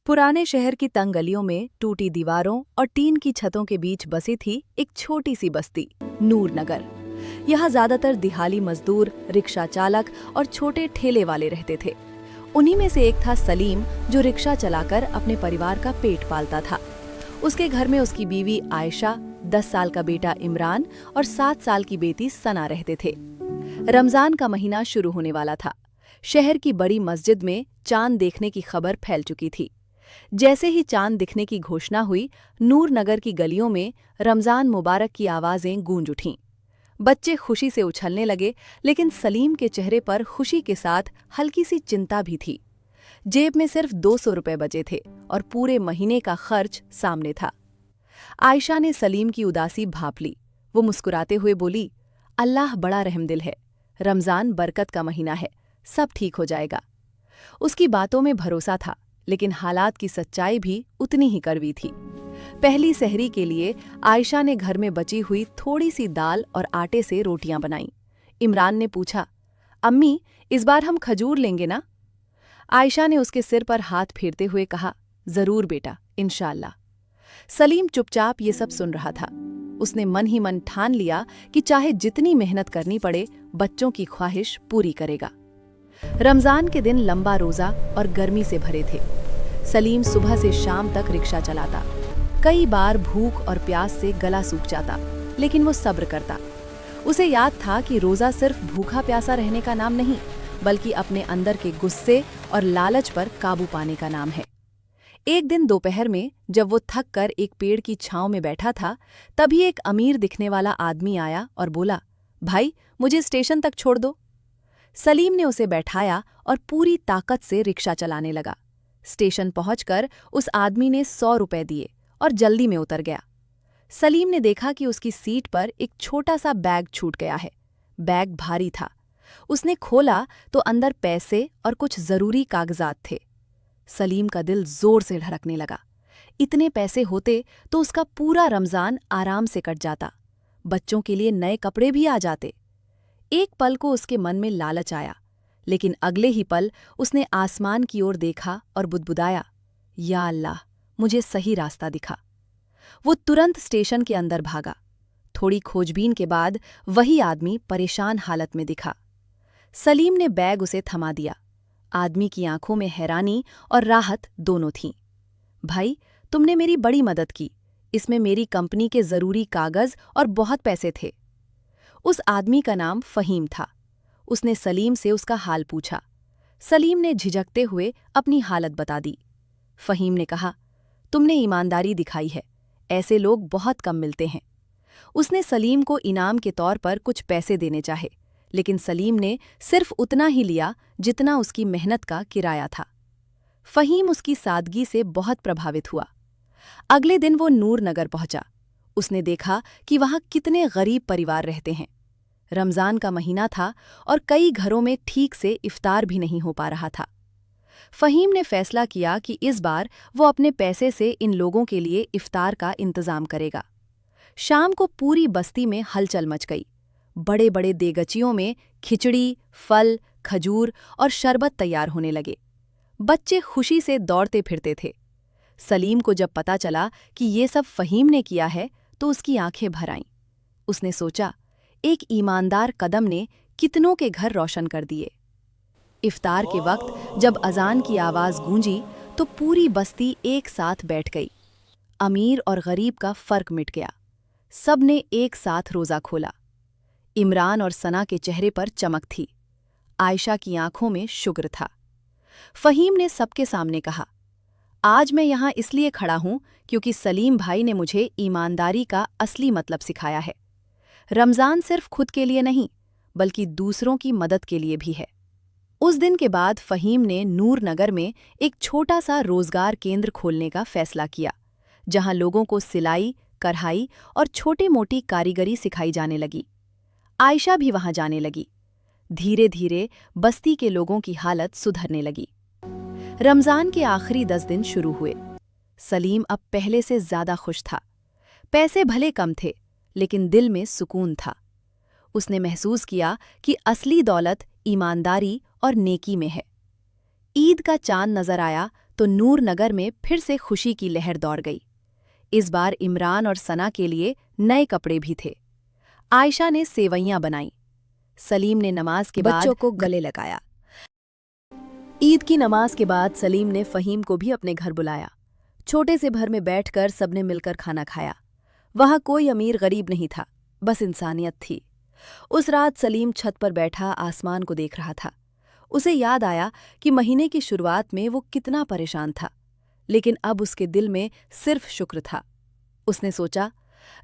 पुराने शहर की तंग गलियों में टूटी दीवारों और टीन की छतों के बीच बसी थी एक छोटी सी बस्ती, नूरनगर। यहाँ ज्यादातर दिहाड़ी मजदूर, रिक्शा चालक और छोटे ठेले वाले रहते थे। उन्हीं में से एक था सलीम, जो रिक्शा चलाकर अपने परिवार का पेट पालता था। उसके घर में उसकी बीवी आयशा, 10 साल का बेटा इमरान और 7 साल की बेटी सना रहते थे। रमजान का महीना शुरू होने वाला था। शहर की बड़ी मस्जिद में चांद देखने की खबर फैल चुकी थी। जैसे ही चांद दिखने की घोषणा हुई, नूरनगर की गलियों में रमजान मुबारक की आवाजें गूंज उठीं। बच्चे खुशी से उछलने लगे, लेकिन सलीम के चेहरे पर खुशी के साथ हल्की सी चिंता भी थी। जेब में सिर्फ 200 रुपए बचे थे और पूरे महीने का खर्च सामने था। आयशा ने सलीम की उदासी भांप ली। वो मुस्कुराते हुए बोली, अल्लाह बड़ा रहमदिल है, रमजान बरकत का महीना है, सब ठीक हो जाएगा। उसकी बातों में भरोसा था, लेकिन हालात की सच्चाई भी उतनी ही कड़वी थी। पहली सहरी के लिए आयशा ने घर में बची हुई थोड़ी सी दाल और आटे से रोटियां बनाईं। इमरान ने पूछा, अम्मी, इस बार हम खजूर लेंगे ना? आयशा ने उसके सिर पर हाथ फेरते हुए कहा, जरूर बेटा, इंशाअल्लाह। सलीम चुपचाप ये सब सुन रहा था। उसने मन ही मन ठान लिया कि चाहे जितनी मेहनत करनी पड़े, बच्चों की ख्वाहिश पूरी करेगा। रमजान के दिन लंबा रोजा और गर्मी से भरे थे। सलीम सुबह से शाम तक रिक्शा चलाता। कई बार भूख और प्यास से गला सूख जाता, लेकिन वो सब्र करता। उसे याद था कि रोजा सिर्फ भूखा प्यासा रहने का नाम नहीं, बल्कि अपने अंदर के गुस्से और लालच पर काबू पाने का नाम है। एक दिन दोपहर में जब वो थक कर एक पेड़ की छांव में बैठा था, तभी एक अमीर दिखने वाला आदमी आया और बोला, भाई, मुझे स्टेशन तक छोड़ दो। सलीम ने उसे बैठाया और पूरी ताकत से रिक्शा चलाने लगा। स्टेशन पहुंचकर उस आदमी ने 100 रुपए दिए और जल्दी में उतर गया। सलीम ने देखा कि उसकी सीट पर एक छोटा सा बैग छूट गया है। बैग भारी था। उसने खोला तो अंदर पैसे और कुछ जरूरी कागजात थे। सलीम का दिल जोर से धड़कने लगा। इतने पैसे होते तो उसका पूरा रमजान आराम से कट जाता। बच्चों के लिए नए कपड़े भी आ जाते। एक पल को उसके मन में लालच आया, लेकिन अगले ही पल उसने आसमान की ओर देखा और बुदबुदाया, या अल्लाह, मुझे सही रास्ता दिखा। वो तुरंत स्टेशन के अंदर भागा। थोड़ी खोजबीन के बाद वही आदमी परेशान हालत में दिखा। सलीम ने बैग उसे थमा दिया। आदमी की आंखों में हैरानी और राहत दोनों थीं। भाई, तुमने मेरी बड़ी मदद की। इसमें मेरी कंपनी के जरूरी कागज और बहुत पैसे थे। उस आदमी का नाम फहीम था। उसने सलीम से उसका हाल पूछा। सलीम ने झिझकते हुए अपनी हालत बता दी। फहीम ने कहा, तुमने ईमानदारी दिखाई है, ऐसे लोग बहुत कम मिलते हैं। उसने सलीम को इनाम के तौर पर कुछ पैसे देने चाहे, लेकिन सलीम ने सिर्फ उतना ही लिया जितना उसकी मेहनत का किराया था। फहीम उसकी सादगी से बहुत प्रभावित हुआ। अगले दिन वो नूरनगर पहुंचा। उसने देखा कि वहां कितने गरीब परिवार रहते हैं। रमजान का महीना था और कई घरों में ठीक से इफ्तार भी नहीं हो पा रहा था। फहीम ने फैसला किया कि इस बार वो अपने पैसे से इन लोगों के लिए इफ्तार का इंतजाम करेगा। शाम को पूरी बस्ती में हलचल मच गई। बड़े बड़े देगचियों में खिचड़ी, फल, खजूर और शरबत तैयार होने लगे। बच्चे खुशी से दौड़ते फिरते थे। सलीम को जब पता चला कि ये सब फहीम ने किया है, तो उसकी आंखें भर आईं। उसने सोचा, एक ईमानदार कदम ने कितनों के घर रोशन कर दिए। इफ्तार के वक्त जब अजान की आवाज गूंजी, तो पूरी बस्ती एक साथ बैठ गई। अमीर और गरीब का फर्क मिट गया। सब ने एक साथ रोजा खोला। इमरान और सना के चेहरे पर चमक थी। आयशा की आंखों में शुक्र था। फहीम ने सबके सामने कहा, आज मैं यहाँ इसलिए खड़ा हूं क्योंकि सलीम भाई ने मुझे ईमानदारी का असली मतलब सिखाया है। रमजान सिर्फ खुद के लिए नहीं, बल्कि दूसरों की मदद के लिए भी है। उस दिन के बाद फहीम ने नूरनगर में एक छोटा सा रोजगार केंद्र खोलने का फैसला किया, जहां लोगों को सिलाई, कढ़ाई और छोटी मोटी कारीगरी सिखाई जाने लगी। आयशा भी वहां जाने लगी। धीरे धीरे बस्ती के लोगों की हालत सुधरने लगी। रमजान के आखिरी 10 दिन शुरू हुए। सलीम अब पहले से ज्यादा खुश था। पैसे भले कम थे, लेकिन दिल में सुकून था। उसने महसूस किया कि असली दौलत ईमानदारी और नेकी में है। ईद का चांद नजर आया तो नूर नगर में फिर से खुशी की लहर दौड़ गई। इस बार इमरान और सना के लिए नए कपड़े भी थे। आयशा ने सेवइयां बनाई। सलीम ने नमाज के बाद बच्चों को गले लगाया। ईद की नमाज के बाद सलीम ने फ़हीम को भी अपने घर बुलाया। छोटे से घर में बैठकर सबने मिलकर खाना खाया। वहाँ कोई अमीर गरीब नहीं था, बस इंसानियत थी। उस रात सलीम छत पर बैठा आसमान को देख रहा था। उसे याद आया कि महीने की शुरुआत में वो कितना परेशान था, लेकिन अब उसके दिल में सिर्फ शुक्र था। उसने सोचा,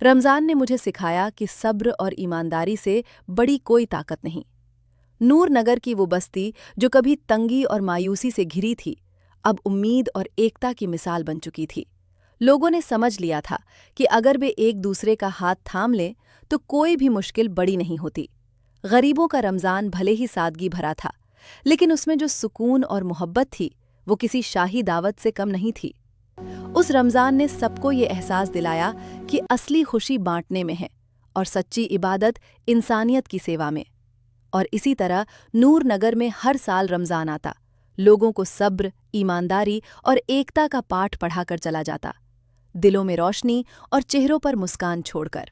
रमज़ान ने मुझे सिखाया कि सब्र और ईमानदारी से बड़ी कोई ताकत नहीं। नूर नगर की वो बस्ती जो कभी तंगी और मायूसी से घिरी थी, अब उम्मीद और एकता की मिसाल बन चुकी थी। लोगों ने समझ लिया था कि अगर वे एक दूसरे का हाथ थाम लें तो कोई भी मुश्किल बड़ी नहीं होती। गरीबों का रमज़ान भले ही सादगी भरा था, लेकिन उसमें जो सुकून और मोहब्बत थी वो किसी शाही दावत से कम नहीं थी। उस रमज़ान ने सबको ये एहसास दिलाया कि असली खुशी बांटने में है और सच्ची इबादत इंसानियत की सेवा में। और इसी तरह नूर नगर में हर साल रमज़ान आता, लोगों को सब्र, ईमानदारी और एकता का पाठ पढ़ाकर चला जाता, दिलों में रोशनी और चेहरों पर मुस्कान छोड़कर।